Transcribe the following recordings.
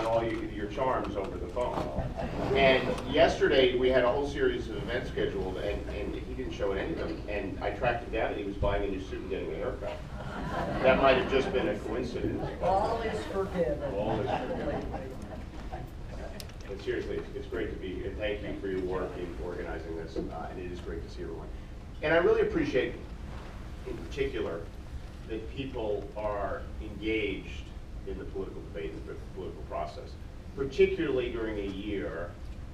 on all your charms over the phone. And yesterday we had a whole series of events scheduled, and he didn't show any of them. And I tracked him down, and he was buying a new suit and getting a haircut. That might have just been a coincidence. All is forgiven. All is forgiven. But seriously, it's great to be here. Thank you for your work in organizing this, and it is great to see everyone. And I really appreciate, in particular, that people are engaged in the political debate and the political process, particularly during a year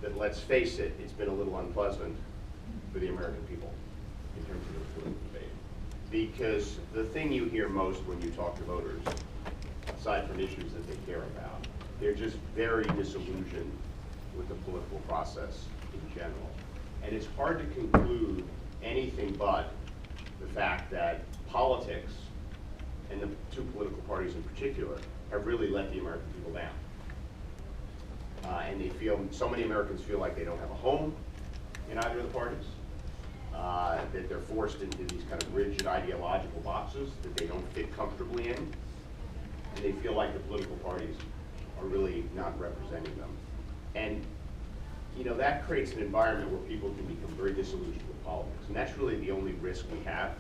that, let's face it, it's been a little unpleasant for the American people in terms of the political debate. Because the thing you hear most when you talk to voters, aside from issues that they care about, they're just very disillusioned with the political process in general. And it's hard to conclude anything but the fact that politics, and the two political parties in particular, have really let the American people down. And they feel, so many Americans feel like they don't have a home in either of the parties, that they're forced into these kind of rigid ideological boxes that they don't fit comfortably in, and they feel like the political parties are really not representing them. And you know, that creates an environment where people can become very disillusioned with politics. And that's really the only risk we have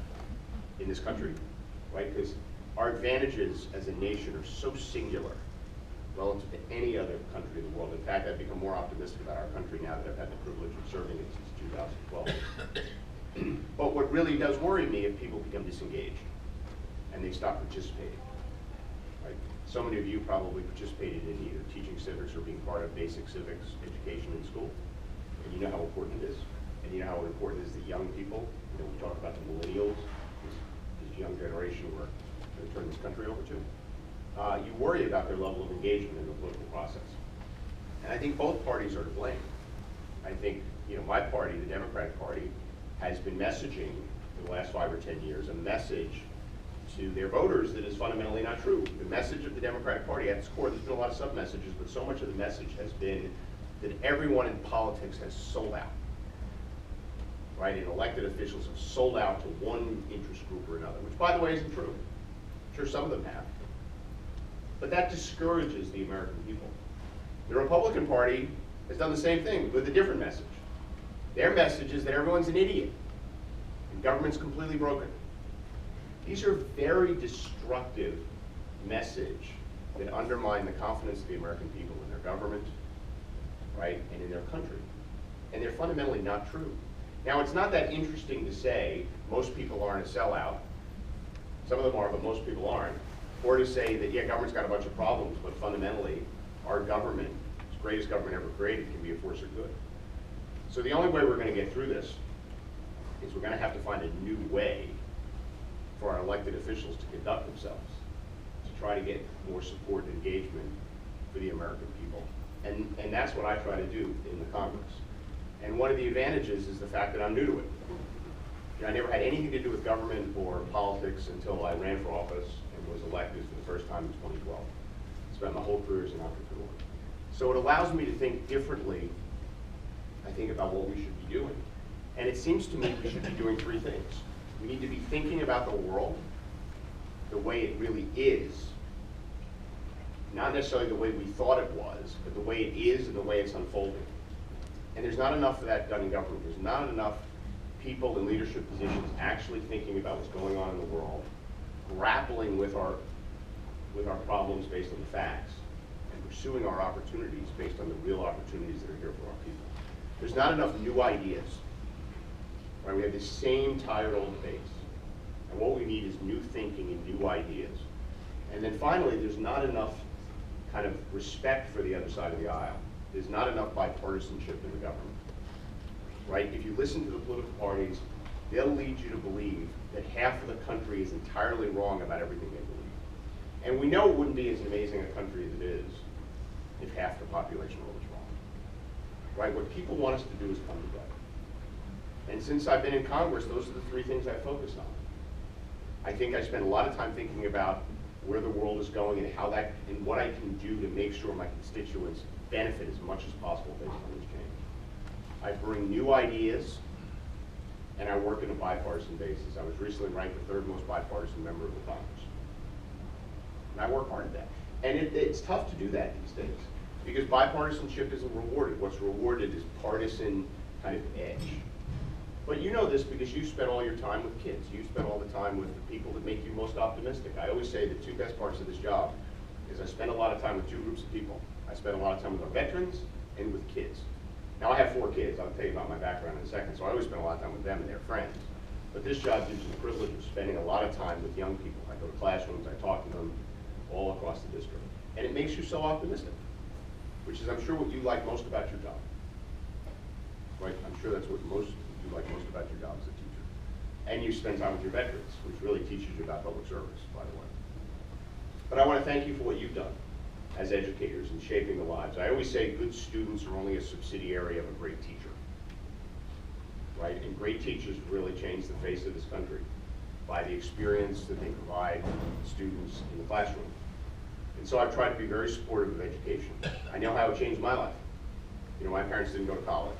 in this country, right? Because our advantages as a nation are so singular relative to any other country in the world. In fact, I've become more optimistic about our country now that I've had the privilege of serving it since 2012. But what really does worry me if people become disengaged and they stop participating. Right? So many of you probably participated in either teaching civics or being part of basic civics education in school. And you know how important it is. And you know how important it is that young people, you know, we talk about the millennials, this young generation we're going to turn this country over to. You worry about their level of engagement in the political process. And I think both parties are to blame. I think, you know, my party, the Democratic Party, has been messaging for the last 5 or 10 years a message to their voters that is fundamentally not true. The message of the Democratic Party, at its core, there's been a lot of sub-messages, but so much of the message has been that everyone in politics has sold out. Right? And elected officials have sold out to one interest group or another, which, by the way, isn't true. I'm sure some of them have. But that discourages the American people. The Republican Party has done the same thing with a different message. Their message is that everyone's an idiot and government's completely broken. These are very destructive messages that undermine the confidence of the American people in their government, right, and in their country. And they're fundamentally not true. Now, it's not that interesting to say most people aren't a sellout. Some of them are, but most people aren't. Or to say that, yeah, government's got a bunch of problems, but fundamentally, our government, the greatest government ever created, can be a force of good. So the only way we're going to get through this is we're going to have to find a new way for our elected officials to conduct themselves, to try to get more support and engagement for the American people. And that's what I try to do in the Congress. And one of the advantages is the fact that I'm new to it. You know, I never had anything to do with government or politics until I ran for office and was elected for the first time in 2012. I spent my whole career as an entrepreneur. So it allows me to think differently, I think, about what we should be doing. And it seems to me we should be doing 3 things. We need to be thinking about the world the way it really is, not necessarily the way we thought it was, but the way it is and the way it's unfolding. And there's not enough of that done in government. There's not enough people in leadership positions actually thinking about what's going on in the world, grappling with our problems based on the facts, and pursuing our opportunities based on the real opportunities that are here for our people. There's not enough new ideas. Right? We have the same tired old debates. And what we need is new thinking and new ideas. And then finally, there's not enough kind of respect for the other side of the aisle. There's not enough bipartisanship in the government. Right? If you listen to the political parties, they'll lead you to believe that half of the country is entirely wrong about everything they believe. And we know it wouldn't be as amazing a country as it is if half the population was wrong. Right? What people want us to do is come together. And since I've been in Congress, those are the 3 things I focused on. I think I spent a lot of time thinking about where the world is going and how that, and what I can do to make sure my constituents benefit as much as possible based on this change. I bring new ideas, and I work on a bipartisan basis. I was recently ranked the 3rd most bipartisan member of the Congress. And I work hard at that. And it's tough to do that these days, because bipartisanship isn't rewarded. What's rewarded is partisan kind of edge. But you know this because you spend all your time with kids. You spend all the time with the people that make you most optimistic. I always say the two best parts of this job is I spend a lot of time with two groups of people. I spend a lot of time with our veterans and with kids. Now I have 4 kids. I'll tell you about my background in a second, so I always spend a lot of time with them and their friends. But this job gives you the privilege of spending a lot of time with young people. I go to classrooms, I talk to them all across the district. And it makes you so optimistic, which is, I'm sure, what you like most about your job. Right? I'm sure that's what you like most about your job as a teacher. And you spend time with your veterans, which really teaches you about public service, by the way. But I want to thank you for what you've done as educators in shaping the lives. I always say good students are only a subsidiary of a great teacher. Right? And great teachers really change the face of this country by the experience that they provide students in the classroom. And so I've tried to be very supportive of education. I know how it changed my life. You know, my parents didn't go to college.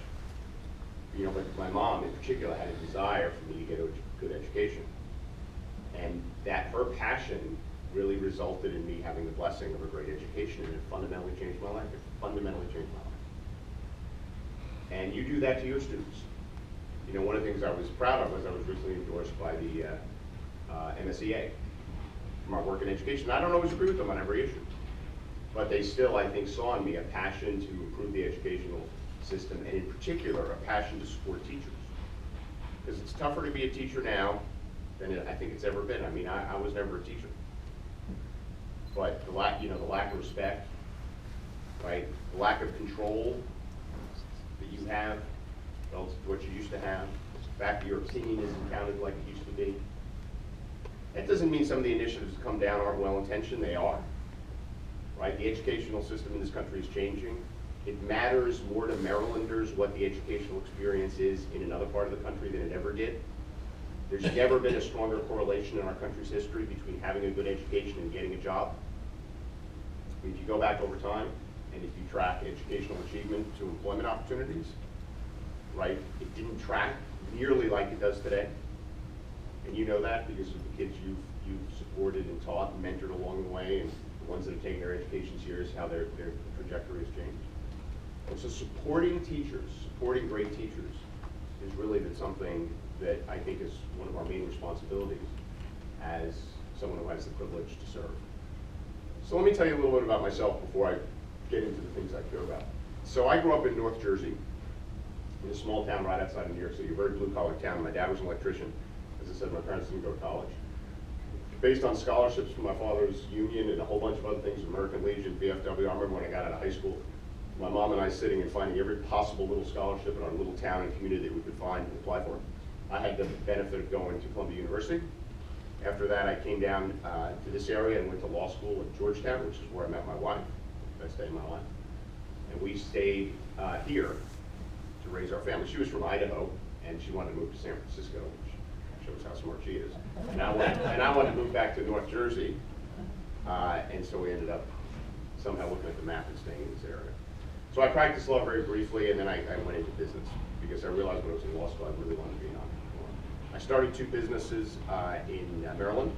You know, but my mom in particular had a desire for me to get a good education. And that her passion really resulted in me having the blessing of a great education, and it fundamentally changed my life. It fundamentally changed my life. And you do that to your students. You know, one of the things I was proud of was I was recently endorsed by the MSEA for my work in education. I don't always agree with them on every issue, but they still, I think, saw in me a passion to improve the educational system, and in particular, a passion to support teachers. Because it's tougher to be a teacher now than I think it's ever been. I mean, I was never a teacher. But the lack of respect, right? The lack of control that you have relative to what you used to have. The fact that your opinion isn't counted like it used to be. That doesn't mean some of the initiatives that come down aren't well-intentioned. They are. Right? The educational system in this country is changing. It matters more to Marylanders what the educational experience is in another part of the country than it ever did. There's never been a stronger correlation in our country's history between having a good education and getting a job. If you go back over time, and if you track educational achievement to employment opportunities, right, it didn't track nearly like it does today. And you know that because of the kids you've supported and taught and mentored along the way, and the ones that have taken their education serious, how their trajectory has changed. And so supporting teachers, supporting great teachers, is really something that I think is one of our main responsibilities as someone who has the privilege to serve. So let me tell you a little bit about myself before I get into the things I care about. So I grew up in North Jersey, in a small town right outside of New York City, a very blue-collar town. My dad was an electrician. As I said, my parents didn't go to college. Based on scholarships from my father's union and a whole bunch of other things, American Legion, VFW, I remember when I got out of high school, my mom and I sitting and finding every possible little scholarship in our little town and community that we could find and apply for. I had the benefit of going to Columbia University. After that, I came down to this area and went to law school at Georgetown, which is where I met my wife, best day of my life. And we stayed here to raise our family. She was from Idaho, and she wanted to move to San Francisco, which shows how smart she is. And I wanted to move back to North Jersey, and so we ended up somehow looking at the map and staying in this area. So I practiced law very briefly, and then I went into business because I realized when I was in law school I really wanted to be an entrepreneur. I started 2 businesses in Maryland,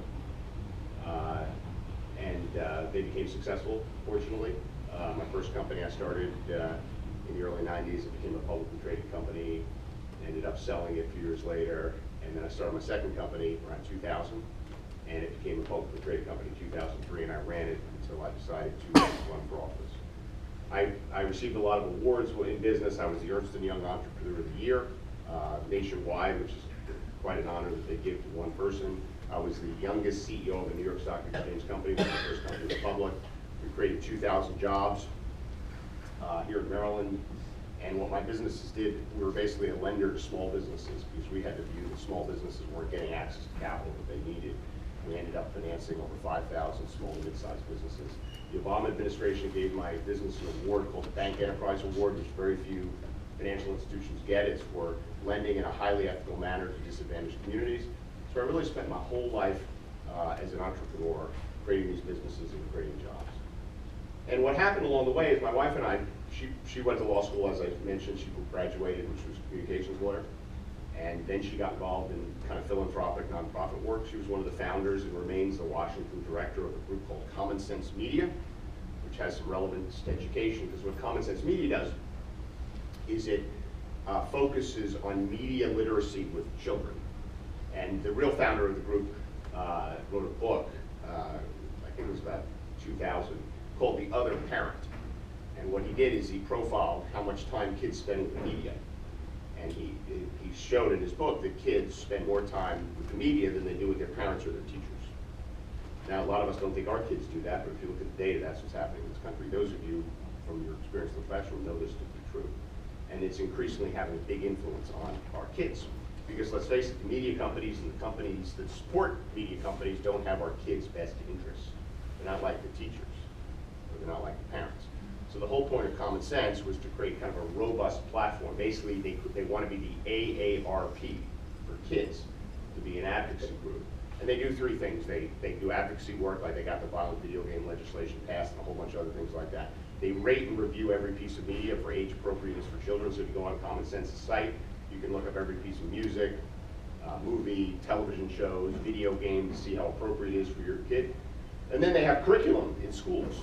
and they became successful, fortunately. My first company I started in the early 90s. It became a publicly traded company, ended up selling it a few years later, and then I started my second company around 2000, and it became a publicly traded company in 2003, and I ran it until I decided to run for office. I received a lot of awards in business. I was the Ernst & Young Entrepreneur of the Year, nationwide, which is quite an honor that they give to one person. I was the youngest CEO of a New York Stock Exchange company, one of the first companies in the public. We created 2,000 jobs here in Maryland. And what my businesses did, we were basically a lender to small businesses because we had to view that small businesses weren't getting access to capital that they needed. We ended up financing over 5,000 small and mid-sized businesses. The Obama administration gave my business an award called the Bank Enterprise Award, which very few financial institutions get. It's for lending in a highly ethical manner to disadvantaged communities. So I really spent my whole life as an entrepreneur creating these businesses and creating jobs. And what happened along the way is my wife and I, she went to law school, as I mentioned. She graduated, which was a communications lawyer. And then she got involved in kind of philanthropic nonprofit work. She was one of the founders and remains the Washington director of a group called Common Sense Media, which has some relevance to education, because what Common Sense Media does is it focuses on media literacy with children. And the real founder of the group wrote a book, I think it was about 2000, called The Other Parent. And what he did is he profiled how much time kids spend with the media. And he showed in his book that kids spend more time with the media than they do with their parents or their teachers. Now, a lot of us don't think our kids do that, but if you look at the data, that's what's happening in this country. Those of you from your experience in the classroom know this to be true. And it's increasingly having a big influence on our kids. Because let's face it, the media companies and the companies that support media companies don't have our kids' best interests. They're not like the teachers, or they're not like the parents. So the whole point of Common Sense was to create kind of a robust platform. Basically, they want to be the AARP for kids, to be an advocacy group. And they do three things. They do advocacy work, like they got the violent video game legislation passed and a whole bunch of other things like that. They rate and review every piece of media for age appropriateness for children. So if you go on Common Sense's site, you can look up every piece of music, movie, television shows, video game to see how appropriate it is for your kid. And then they have curriculum in schools.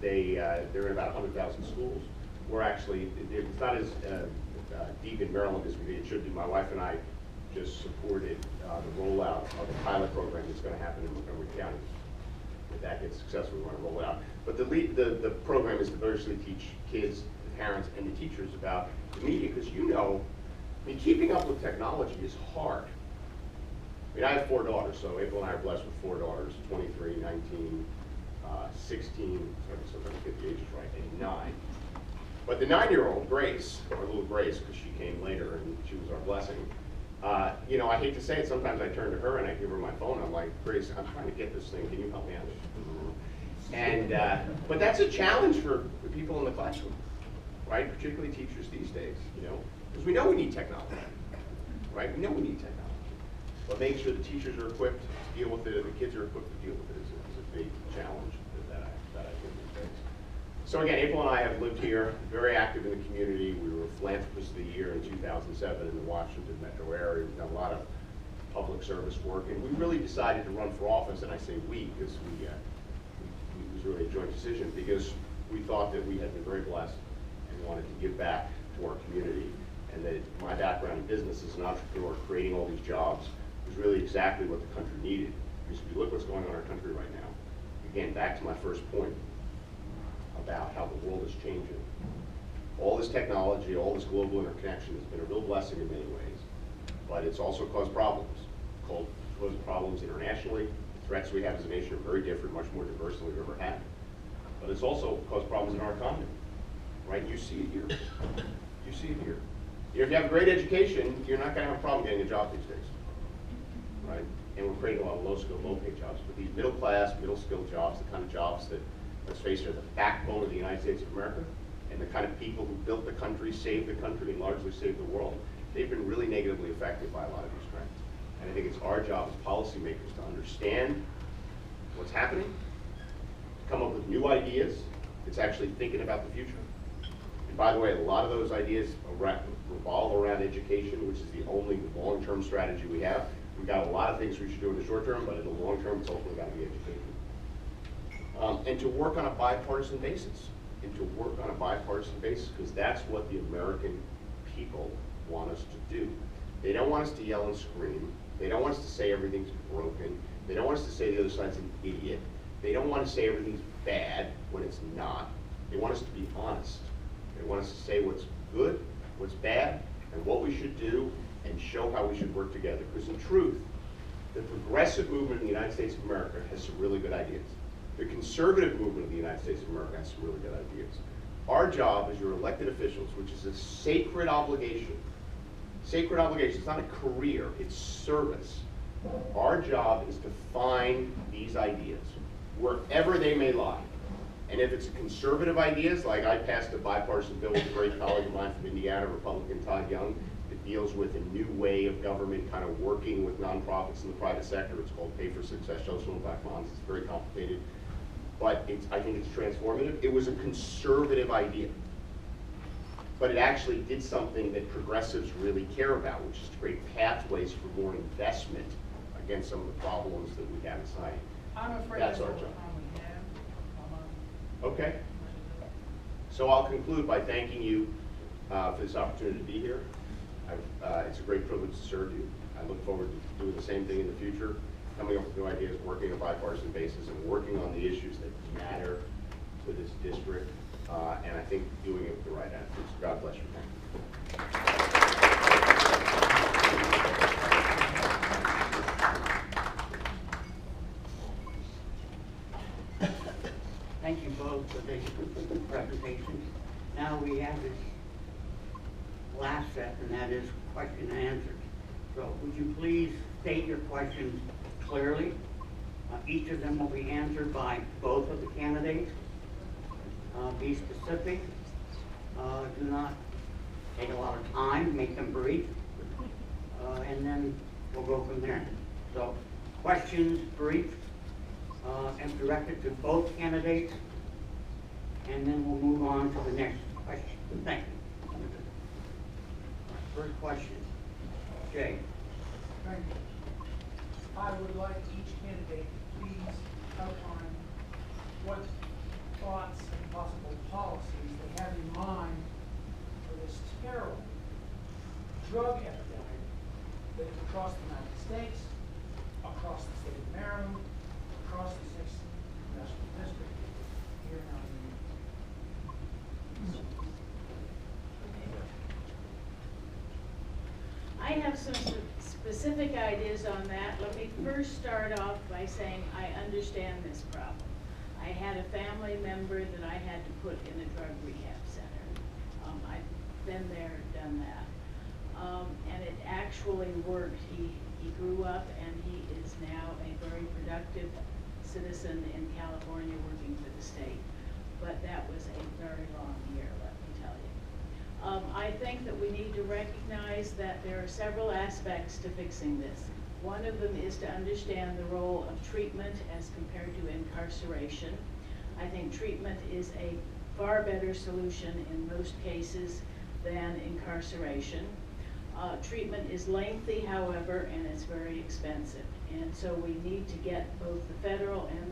They're in about 100,000 schools. We're actually, it's not as deep in Maryland as it should be. My wife and I just supported the rollout of a pilot program that's going to happen in Montgomery County. If that gets successful, we want to roll it out. But the program is to basically teach kids, the parents, and the teachers about the media, because I mean, keeping up with technology is hard. I mean, I have 4 daughters, so April and I are blessed with 4 daughters, 23, 19, 16, sorry, so I get the ages right, and 9. But the 9-year-old, Grace, or little Grace, because she came later and she was our blessing, you know, I hate to say it, sometimes I turn to her and I give her my phone, I'm like, Grace, I'm trying to get this thing, can you help me out? And, but that's a challenge for the people in the classroom, right? Particularly teachers these days, you know, because we know we need technology, right? We know we need technology. But making sure the teachers are equipped to deal with it and the kids are equipped to deal with it is a big challenge that I think we face. So again, April and I have lived here, very active in the community. We were Philanthropists of the Year in 2007 in the Washington metro area. We've done a lot of public service work, and we really decided to run for office, and I say we, because it was really a joint decision, because we thought that we had been very blessed and wanted to give back to our community, and that my background in business as an entrepreneur, creating all these jobs, was really exactly what the country needed. Because if you look what's going on in our country right now, again, back to my first point about how the world is changing. All this technology, all this global interconnection has been a real blessing in many ways, but it's also caused problems. Caused problems internationally. The threats we have as a nation are very different, much more diverse than we've ever had. But it's also caused problems in our economy, right? You see it here. You see it here. If you have a great education, you're not going to have a problem getting a job these days, right? And we're creating a lot of low-skilled, low-paid jobs. But these middle-class, middle-skilled jobs, the kind of jobs that, let's face it, are the backbone of the United States of America, and the kind of people who built the country, saved the country, and largely saved the world, they've been really negatively affected by a lot of these trends. And I think it's our job as policymakers to understand what's happening, to come up with new ideas. It's actually thinking about the future. And by the way, a lot of those ideas revolve around education, which is the only long-term strategy we have. We've got a lot of things we should do in the short term, but in the long term, it's ultimately got to be education. And to work on a bipartisan basis. Because that's what the American people want us to do. They don't want us to yell and scream. They don't want us to say everything's broken. They don't want us to say the other side's an idiot. They don't want to say everything's bad when it's not. They want us to be honest. They want us to say what's good, what's bad, and what we should do, and show how we should work together. Because in truth, the progressive movement in the United States of America has some really good ideas. The conservative movement of the United States of America has some really good ideas. Our job as your elected officials, which is a sacred obligation, it's not a career, it's service. Our job is to find these ideas, wherever they may lie. And if it's conservative ideas, like I passed a bipartisan bill with a great colleague of mine from Indiana, Republican Todd Young, that deals with a new way of government kind of working with nonprofits in the private sector. It's called Pay for Success Social Impact Bonds. It's very complicated, but I think it's transformative. It was a conservative idea, but it actually did something that progressives really care about, which is to create pathways for more investment against some of the problems that we have in society. I'm afraid that's that's our all the job. time we have. Okay. So I'll conclude by thanking you for this opportunity to be here. It's a great privilege to serve you. I look forward to doing the same thing in the future, coming up with new ideas, working on a bipartisan basis, and working on the issues that matter to this district, and I think doing it with the right attitudes. God bless you. Thank you both for the presentations. Now we have this last set, and that is question and answers. So would you please state your questions clearly? Each of them will be answered by both of the candidates. Be specific. Do not take a lot of time, make them brief. And then we'll go from there. So questions brief and directed to both candidates. And then we'll move on to the next question. Thank you. First question. Jay. Thank you. I would like each candidate to please outline what thoughts and possible policies they have in mind for this terrible drug epidemic that is across the United States, across the state of Maryland, across the 6th Congressional District, here in our union. I have some specific ideas on that. Let me first start off by saying I understand this problem. I had a family member that I had to put in a drug rehab center. I've been there, done that. And it actually worked. He grew up and he is now a very productive citizen in California working for the state. But that was a very long year, let me tell you. I think that we need to recognize that there are several aspects to fixing this. One of them is to understand the role of treatment as compared to incarceration. I think treatment is a far better solution in most cases than incarceration. Treatment is lengthy, however, and it's very expensive. And so we need to get both the federal and the